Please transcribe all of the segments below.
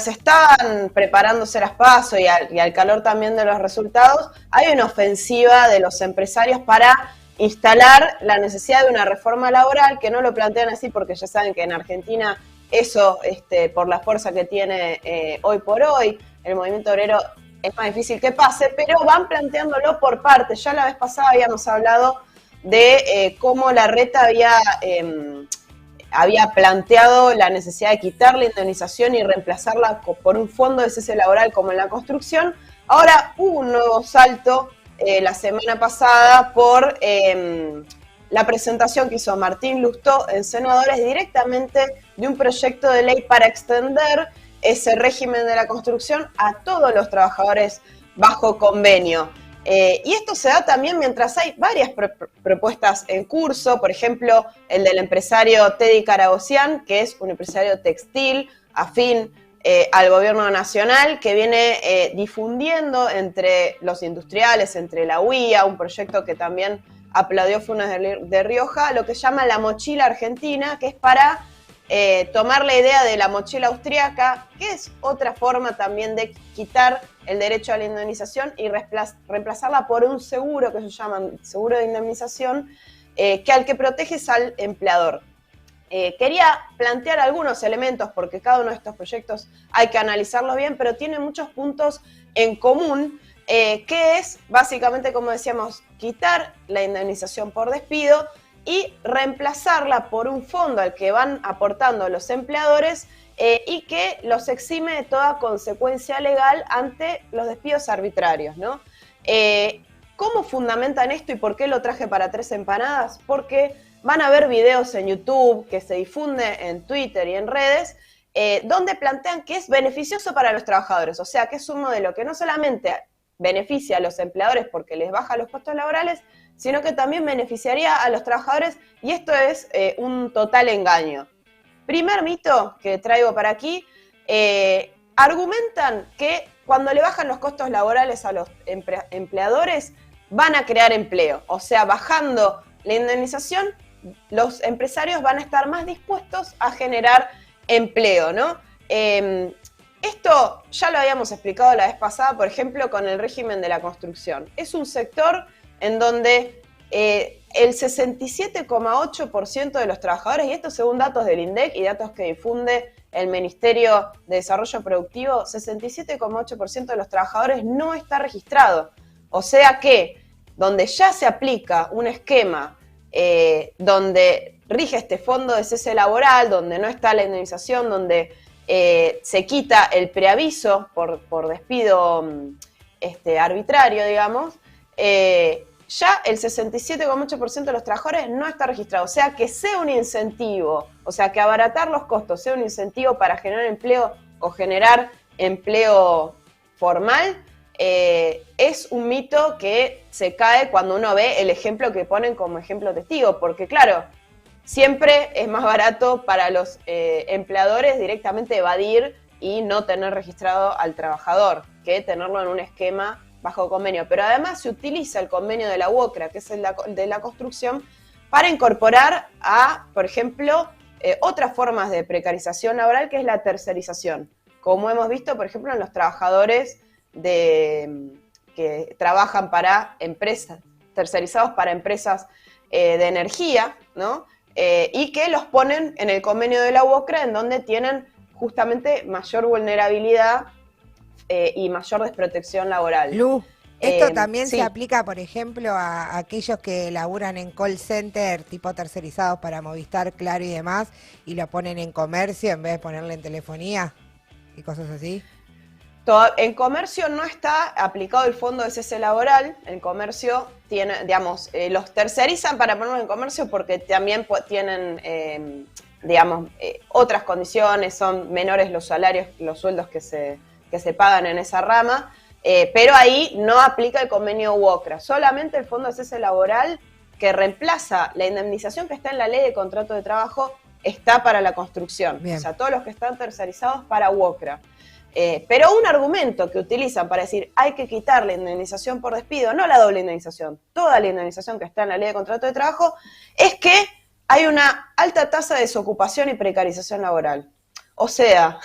estaban preparándose las PASO y al calor también de los resultados, hay una ofensiva de los empresarios para instalar la necesidad de una reforma laboral, que no lo plantean así porque ya saben que en Argentina eso, por la fuerza que tiene hoy por hoy, el movimiento obrero es más difícil que pase, pero van planteándolo por partes. Ya la vez pasada habíamos hablado de cómo Larreta había planteado la necesidad de quitar la indemnización y reemplazarla por un fondo de cese laboral como en la construcción. Ahora hubo un nuevo salto la semana pasada por la presentación que hizo Martín Lustó en Senadores directamente de un proyecto de ley para extender ese régimen de la construcción a todos los trabajadores bajo convenio. Y esto se da también mientras hay varias propuestas en curso, por ejemplo, el del empresario Teddy Karagozian, que es un empresario textil afín al gobierno nacional, que viene difundiendo entre los industriales, entre la UIA, un proyecto que también aplaudió Funes de Rioja, lo que llama la mochila argentina, que es para tomar la idea de la mochila austríaca, que es otra forma también de quitar el derecho a la indemnización y reemplazarla por un seguro, que se llama seguro de indemnización, que al que proteges al empleador. Quería plantear algunos elementos, porque cada uno de estos proyectos hay que analizarlos bien, pero tiene muchos puntos en común, que es, básicamente, como decíamos, quitar la indemnización por despido y reemplazarla por un fondo al que van aportando los empleadores y que los exime de toda consecuencia legal ante los despidos arbitrarios, ¿no? ¿Cómo fundamentan esto y por qué lo traje para Tres Empanadas? Porque van a ver videos en YouTube que se difunden en Twitter y en redes donde plantean que es beneficioso para los trabajadores, o sea, que es un modelo que no solamente beneficia a los empleadores porque les baja los costos laborales, sino que también beneficiaría a los trabajadores, y esto es un total engaño. Primer mito que traigo para aquí, argumentan que cuando le bajan los costos laborales a los empleadores van a crear empleo, o sea, bajando la indemnización, los empresarios van a estar más dispuestos a generar empleo, ¿no? Esto ya lo habíamos explicado la vez pasada, por ejemplo, con el régimen de la construcción. Es un sector en donde el 67,8% de los trabajadores, y esto según datos del INDEC y datos que difunde el Ministerio de Desarrollo Productivo, 67,8% de los trabajadores no está registrado. O sea que donde ya se aplica un esquema donde rige este fondo de cese laboral, donde no está la indemnización, donde se quita el preaviso por despido arbitrario, digamos, ya el 67,8% de los trabajadores no está registrado. O sea, que sea un incentivo, o sea, que abaratar los costos sea un incentivo para generar empleo o generar empleo formal, es un mito que se cae cuando uno ve el ejemplo que ponen como ejemplo testigo, porque claro, siempre es más barato para los empleadores directamente evadir y no tener registrado al trabajador que tenerlo en un esquema bajo convenio. Pero además se utiliza el convenio de la UOCRA, que es el de la construcción, para incorporar a, por ejemplo, otras formas de precarización laboral, que es la tercerización. Como hemos visto, por ejemplo, en los trabajadores que trabajan para empresas, tercerizados para empresas de energía, ¿no? Y que los ponen en el convenio de la UOCRA, en donde tienen justamente mayor vulnerabilidad y mayor desprotección laboral. Lu, esto también sí. se aplica, por ejemplo, a aquellos que laburan en call center, tipo tercerizados para Movistar, Claro y demás, y lo ponen en comercio en vez de ponerle en telefonía y cosas así. En comercio no está aplicado el fondo de cese laboral. En comercio tiene, digamos, los tercerizan para ponerlo en comercio porque también tienen, otras condiciones, son menores los salarios, los sueldos que se pagan en esa rama, pero ahí no aplica el convenio UOCRA, solamente el fondo de cese laboral que reemplaza la indemnización que está en la ley de contrato de trabajo está para la construcción. Bien. O sea, todos los que están tercerizados para UOCRA. Pero un argumento que utilizan para decir hay que quitar la indemnización por despido, no la doble indemnización, toda la indemnización que está en la ley de contrato de trabajo, es que hay una alta tasa de desocupación y precarización laboral. O sea,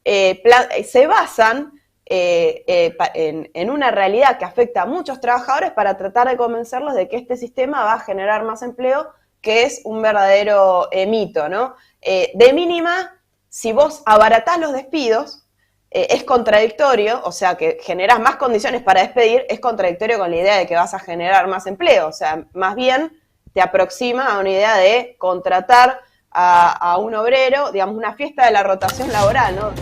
se basan en una realidad que afecta a muchos trabajadores para tratar de convencerlos de que este sistema va a generar más empleo, que es un verdadero mito, ¿no? De mínima, si vos abaratás los despidos, es contradictorio, o sea, que generás más condiciones para despedir, es contradictorio con la idea de que vas a generar más empleo, o sea, más bien te aproxima a una idea de contratar a un obrero, digamos, una fiesta de la rotación laboral, ¿no?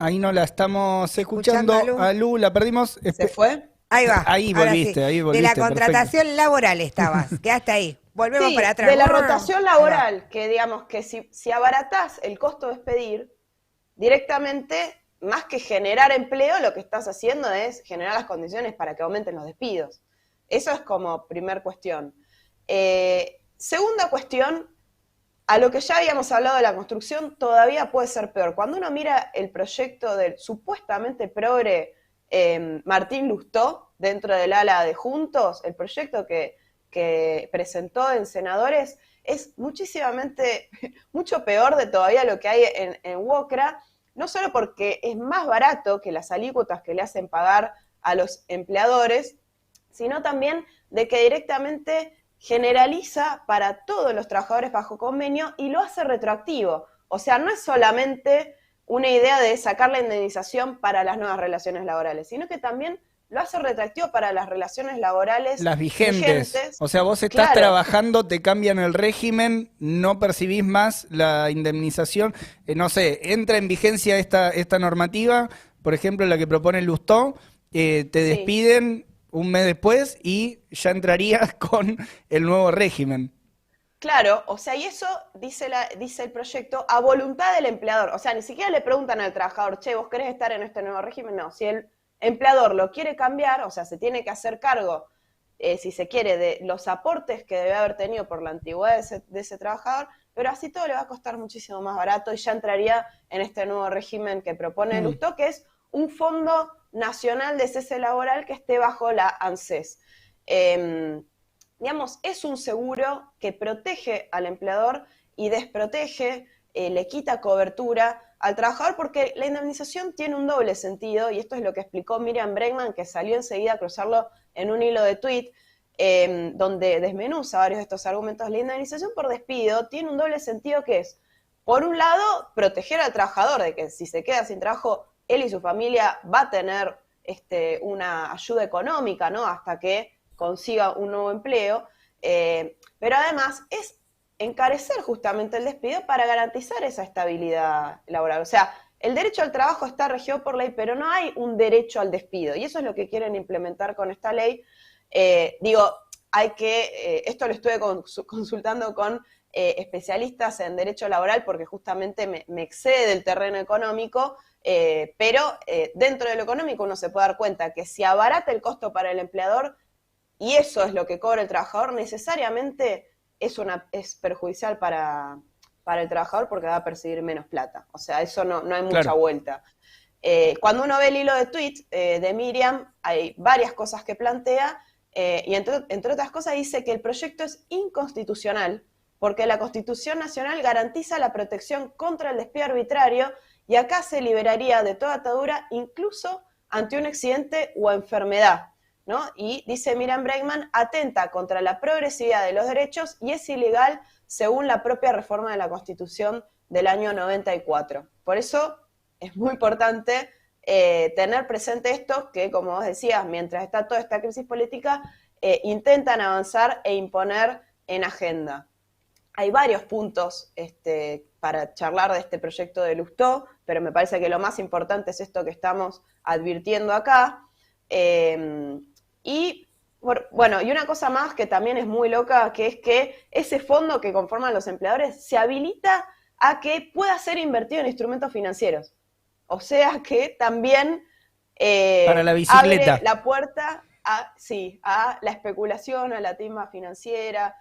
Ahí no la estamos escuchando. ¿Escuchando A Lu, la perdimos. ¿Se fue? Ahí va. Ahí ahora volviste, sí. ahí De volviste. la Perfecto. contratación laboral estabas. Quedaste ahí. Volvemos Sí, para atrás. de la rotación laboral, que digamos que si abaratás el costo de despedir, directamente, más que generar empleo, lo que estás haciendo es generar las condiciones para que aumenten los despidos. Eso es como primer cuestión. Segunda cuestión, a lo que ya habíamos hablado de la construcción, todavía puede ser peor. Cuando uno mira el proyecto del supuestamente progre Martín Lustó, dentro del ala de Juntos, el proyecto que presentó en senadores, es mucho peor de todavía lo que hay en UOCRA, no solo porque es más barato que las alícuotas que le hacen pagar a los empleadores, sino también de que directamente generaliza para todos los trabajadores bajo convenio y lo hace retroactivo. O sea, no es solamente una idea de sacar la indemnización para las nuevas relaciones laborales, sino que también lo hace retroactivo para las relaciones laborales Las vigentes. O sea, vos estás claro. trabajando, te cambian el régimen, no percibís más la indemnización. No sé, entra en vigencia esta normativa, por ejemplo, la que propone Lustó, te despiden un mes después y ya entrarías con el nuevo régimen. Claro, o sea, y eso dice el proyecto a voluntad del empleador. O sea, ni siquiera le preguntan al trabajador, che, ¿vos querés estar en este nuevo régimen? No, si el empleador lo quiere cambiar, o sea, se tiene que hacer cargo, si se quiere, de los aportes que debe haber tenido por la antigüedad de ese trabajador, pero así todo le va a costar muchísimo más barato y ya entraría en este nuevo régimen que propone Lustó, que es un fondo nacional de cese laboral que esté bajo la ANSES. Digamos, es un seguro que protege al empleador y desprotege, le quita cobertura al trabajador, porque la indemnización tiene un doble sentido, y esto es lo que explicó Miriam Bregman, que salió enseguida a cruzarlo en un hilo de tweet, donde desmenuza varios de estos argumentos. La indemnización por despido tiene un doble sentido, que es, por un lado, proteger al trabajador de que si se queda sin trabajo, él y su familia va a tener una ayuda económica, ¿no? Hasta que consiga un nuevo empleo, pero además es encarecer justamente el despido para garantizar esa estabilidad laboral. O sea, el derecho al trabajo está regido por ley, pero no hay un derecho al despido, y eso es lo que quieren implementar con esta ley. Esto lo estuve consultando con especialistas en derecho laboral, porque justamente me excede del terreno económico, pero dentro de lo económico uno se puede dar cuenta que si abarata el costo para el empleador, y eso es lo que cobra el trabajador, necesariamente es perjudicial para el trabajador, porque va a percibir menos plata. O sea, eso no hay mucha vuelta. Cuando uno ve el hilo de tweet de Miriam, hay varias cosas que plantea, y entre otras cosas dice que el proyecto es inconstitucional, porque la Constitución Nacional garantiza la protección contra el despido arbitrario, y acá se liberaría de toda atadura, incluso ante un accidente o enfermedad, ¿no? Y dice Miriam Bregman, atenta contra la progresividad de los derechos y es ilegal según la propia reforma de la Constitución del año 94. Por eso es muy importante tener presente esto, que como vos decías, mientras está toda esta crisis política, intentan avanzar e imponer en agenda. Hay varios puntos para charlar de este proyecto de Lustó, pero me parece que lo más importante es esto que estamos advirtiendo acá. Y una cosa más que también es muy loca, que es que ese fondo que conforman los empleadores se habilita a que pueda ser invertido en instrumentos financieros. O sea que también para la bicicleta abre la puerta a la especulación, a la timba financiera,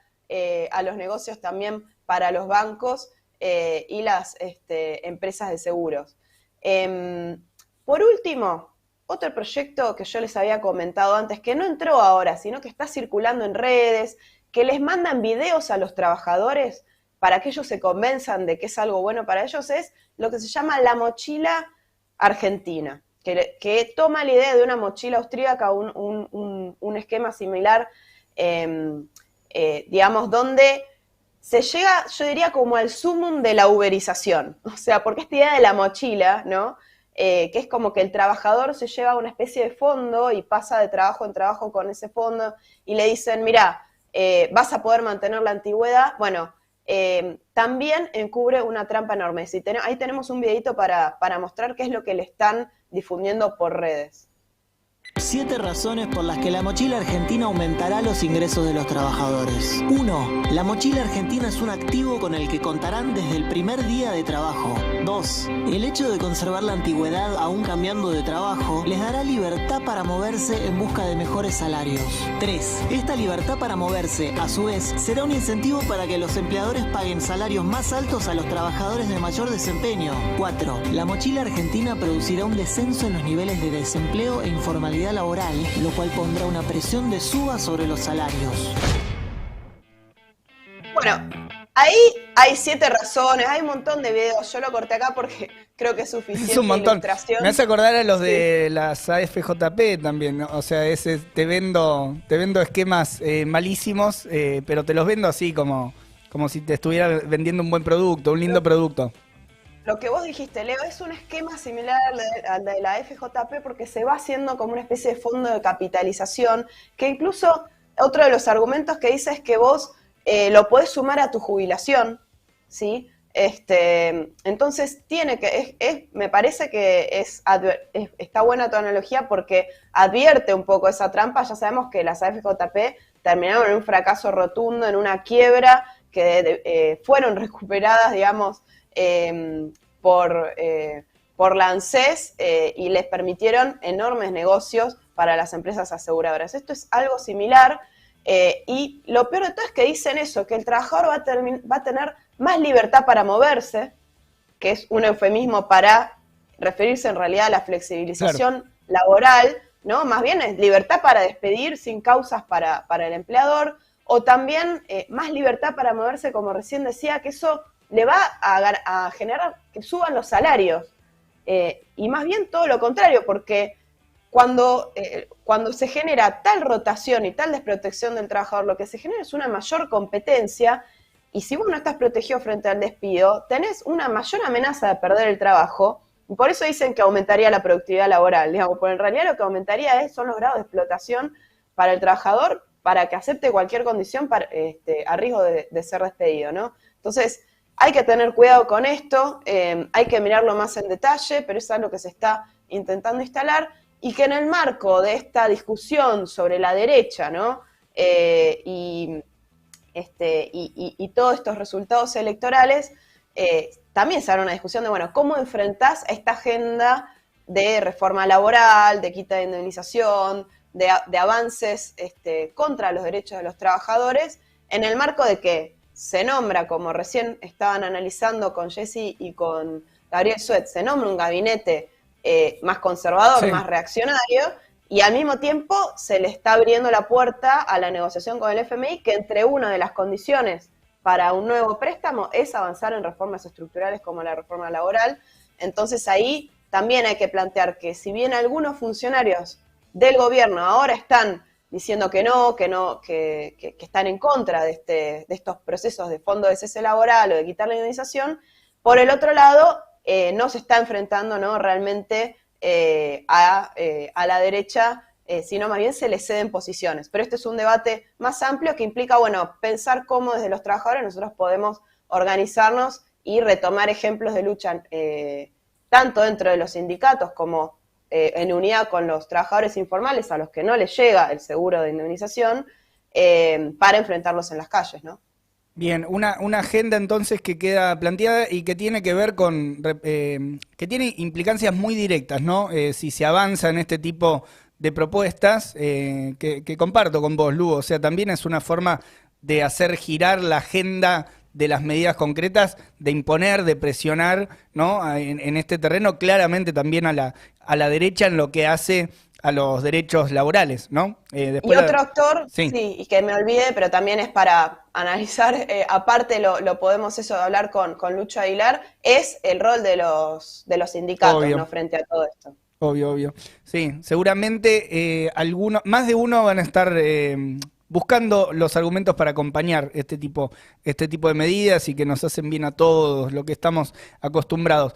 a los negocios también para los bancos y las empresas de seguros. Por último, otro proyecto que yo les había comentado antes, que no entró ahora, sino que está circulando en redes, que les mandan videos a los trabajadores para que ellos se convenzan de que es algo bueno para ellos, es lo que se llama la mochila argentina, que toma la idea de una mochila austríaca, un esquema similar, digamos, donde se llega, yo diría, como al sumum de la uberización. O sea, porque esta idea de la mochila, ¿no? Que es como que el trabajador se lleva una especie de fondo y pasa de trabajo en trabajo con ese fondo y le dicen, mira, vas a poder mantener la antigüedad. Bueno, también encubre una trampa enorme. Ahí tenemos un videito para mostrar qué es lo que le están difundiendo por redes. 7 razones por las que la mochila argentina aumentará los ingresos de los trabajadores. 1. La mochila argentina es un activo con el que contarán desde el primer día de trabajo. 2. El hecho de conservar la antigüedad aún cambiando de trabajo les dará libertad para moverse en busca de mejores salarios. 3. Esta libertad para moverse, a su vez, será un incentivo para que los empleadores paguen salarios más altos a los trabajadores de mayor desempeño. 4. La mochila argentina producirá un descenso en los niveles de desempleo e informalidad laboral, lo cual pondrá una presión de suba sobre los salarios. Bueno, ahí hay 7 razones, hay un montón de videos, yo lo corté acá porque creo que es suficiente. Es un montón. Ilustración. Me hace acordar a los de las AFJP también, ¿no? O sea, te vendo esquemas malísimos, pero te los vendo así como si te estuviera vendiendo un buen producto, un lindo producto. Lo que vos dijiste, Leo, es un esquema similar al de la FJP porque se va haciendo como una especie de fondo de capitalización, que incluso otro de los argumentos que dice es que vos lo podés sumar a tu jubilación, ¿sí? Entonces me parece que está buena tu analogía porque advierte un poco esa trampa. Ya sabemos que las AFJP terminaron en un fracaso rotundo, en una quiebra, que fueron recuperadas, digamos, por la ANSES y les permitieron enormes negocios para las empresas aseguradoras. Esto es algo similar y lo peor de todo es que dicen eso, que el trabajador va a tener más libertad para moverse, que es un eufemismo para referirse en realidad a la flexibilización laboral, ¿no? Más bien es libertad para despedir sin causas para el empleador, o también más libertad para moverse, como recién decía, que eso le va a generar que suban los salarios. Y más bien todo lo contrario, porque cuando se genera tal rotación y tal desprotección del trabajador, lo que se genera es una mayor competencia, y si vos no estás protegido frente al despido, tenés una mayor amenaza de perder el trabajo, y por eso dicen que aumentaría la productividad laboral, digamos, porque en realidad lo que aumentaría son los grados de explotación para el trabajador, para que acepte cualquier condición a riesgo de ser despedido, ¿no? Entonces, hay que tener cuidado con esto, hay que mirarlo más en detalle, pero es algo que se está intentando instalar y que en el marco de esta discusión sobre la derecha, ¿no? Y todos estos resultados electorales, también se hará una discusión de, bueno, ¿cómo enfrentás a esta agenda de reforma laboral, de quita de indemnización, de avances contra los derechos de los trabajadores, en el marco de que se nombra, como recién estaban analizando con Jessy y con Gabriel Suet, se nombra un gabinete más conservador, sí, más reaccionario, y al mismo tiempo se le está abriendo la puerta a la negociación con el FMI, que entre una de las condiciones para un nuevo préstamo es avanzar en reformas estructurales como la reforma laboral. Entonces ahí también hay que plantear que si bien algunos funcionarios del gobierno ahora están diciendo que están en contra de estos procesos de fondo de cese laboral o de quitar la indemnización, por el otro lado no se está enfrentando, ¿no?, realmente a la derecha, sino más bien se le ceden posiciones. Pero este es un debate más amplio que implica, bueno, pensar cómo desde los trabajadores nosotros podemos organizarnos y retomar ejemplos de lucha tanto dentro de los sindicatos como en unidad con los trabajadores informales a los que no les llega el seguro de indemnización, para enfrentarlos en las calles, ¿no? Bien, una agenda entonces que queda planteada y que tiene que ver con, que tiene implicancias muy directas, ¿no? Si se avanza en este tipo de propuestas, que comparto con vos, Lu, o sea, también es una forma de hacer girar la agenda de las medidas concretas, de imponer, de presionar, ¿no?, en este terreno, claramente también a la derecha en lo que hace a los derechos laborales, ¿no? Y otro actor, sí, y que me olvide, pero también es para analizar, aparte lo podemos hablar con Lucho Aguilar, es el rol de los sindicatos, ¿no? Frente a todo esto. Obvio, obvio. Sí, seguramente más de uno van a estar buscando los argumentos para acompañar este tipo de medidas y que nos hacen bien a todos, lo que estamos acostumbrados.